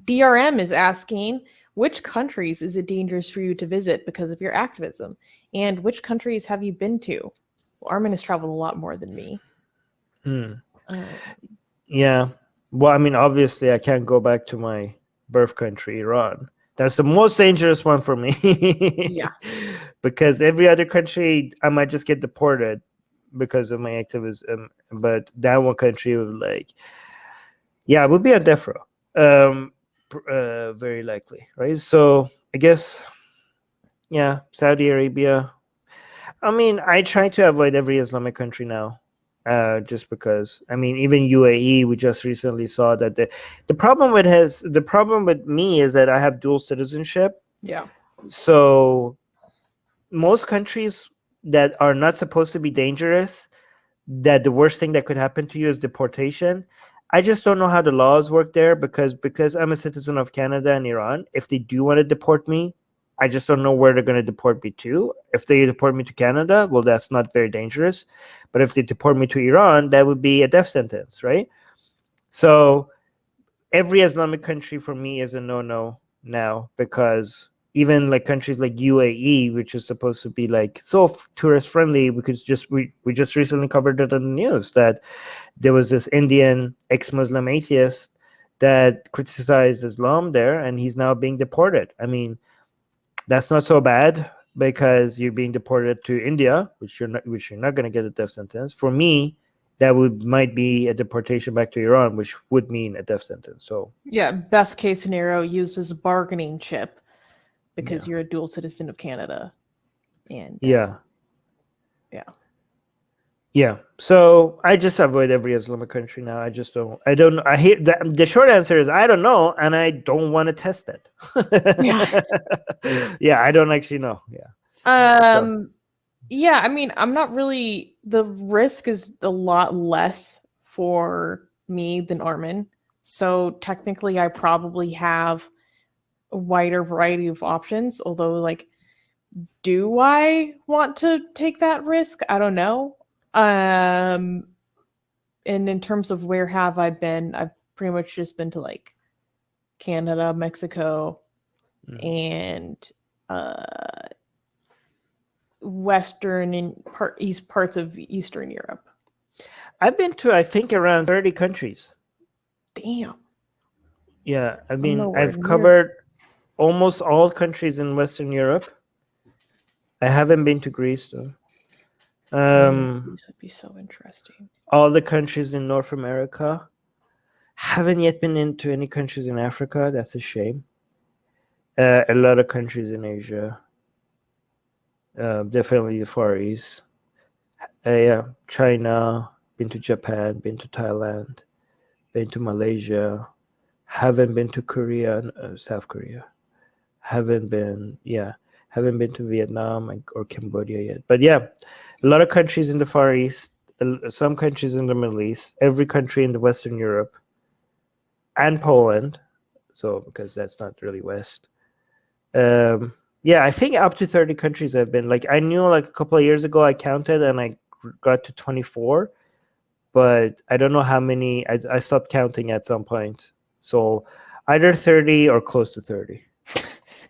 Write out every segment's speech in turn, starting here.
DRM is asking, which countries is it dangerous for you to visit because of your activism? And which countries have you been to? Well, Armin has traveled a lot more than me. Yeah. Well, I mean, obviously, I can't go back to my birth country, Iran. That's the most dangerous one for me. Yeah. Because every other country, I might just get deported because of my activism. But that one country would it would be on death row. Very likely, right? So I guess, yeah, Saudi Arabia. I mean, I try to avoid every Islamic country now. Just because, I mean, even UAE, we just recently saw that the problem with me is that I have dual citizenship. Yeah. So most countries that are not supposed to be dangerous, that the worst thing that could happen to you is deportation. I just don't know how the laws work there because I'm a citizen of Canada and Iran. If they do want to deport me, I just don't know where they're going to deport me to. If they deport me to Canada, well, that's not very dangerous. But if they deport me to Iran, that would be a death sentence, right? So every Islamic country for me is a no-no now, because even like countries like UAE, which is supposed to be like so tourist friendly, we just recently covered it on the news that there was this Indian ex-Muslim atheist that criticized Islam there, and he's now being deported. I mean, that's not so bad because you're being deported to India, which you're not going to get a death sentence. For me, that might be a deportation back to Iran, which would mean a death sentence. So yeah, best case scenario, used as a bargaining chip because you're a dual citizen of Canada. And yeah. Yeah. So I just avoid every Islamic country now. I don't. I hear that the short answer is I don't know, and I don't want to test it. Yeah, I don't actually know. Yeah. Yeah, I mean, I'm not really. The risk is a lot less for me than Armin. So technically, I probably have a wider variety of options. Although, do I want to take that risk? I don't know. And in terms of where have I been, I've pretty much just been to Canada, Mexico, and western and east parts of Eastern Europe. I've been to, I think, around 30 countries. Damn. Yeah, I mean, I've covered almost all countries in Western Europe. I haven't been to Greece though. This would be so interesting. All the countries in North America. Haven't yet been into any countries in Africa. That's a shame. A lot of countries in Asia. Definitely the Far East. Yeah, China. Been to Japan. Been to Thailand. Been to Malaysia. Haven't been to Korea, South Korea. Haven't been to Vietnam or Cambodia yet. But yeah, a lot of countries in the Far East, some countries in the Middle East, every country in the Western Europe, and Poland. So because that's not really West. Yeah, I think up to 30 countries I've been. I knew a couple of years ago I counted and I got to 24, but I don't know how many. I stopped counting at some point. So either 30 or close to 30.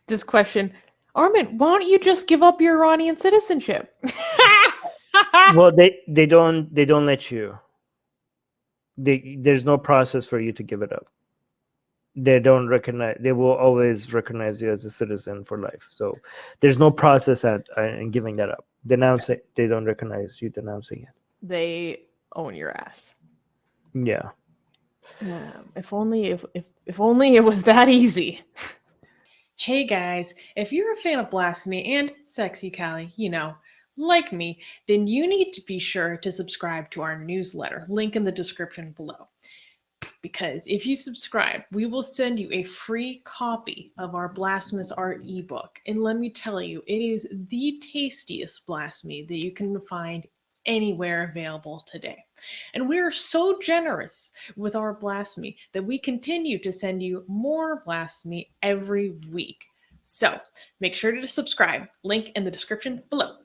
This question, Armin, why don't you just give up your Iranian citizenship? Well, they don't let you. There's no process for you to give it up. They don't recognize. They will always recognize you as a citizen for life. So there's no process in giving that up. They don't recognize you denouncing it. They own your ass. Yeah. If only it was that easy. Hey guys, if you're a fan of Blasphemy and Sexy Callie, like me, then you need to be sure to subscribe to our newsletter, link in the description below. Because if you subscribe, we will send you a free copy of our Blasphemous Art ebook. And let me tell you, it is the tastiest blasphemy that you can find anywhere available today. And we are so generous with our blasphemy that we continue to send you more blasphemy every week. So make sure to subscribe, link in the description below.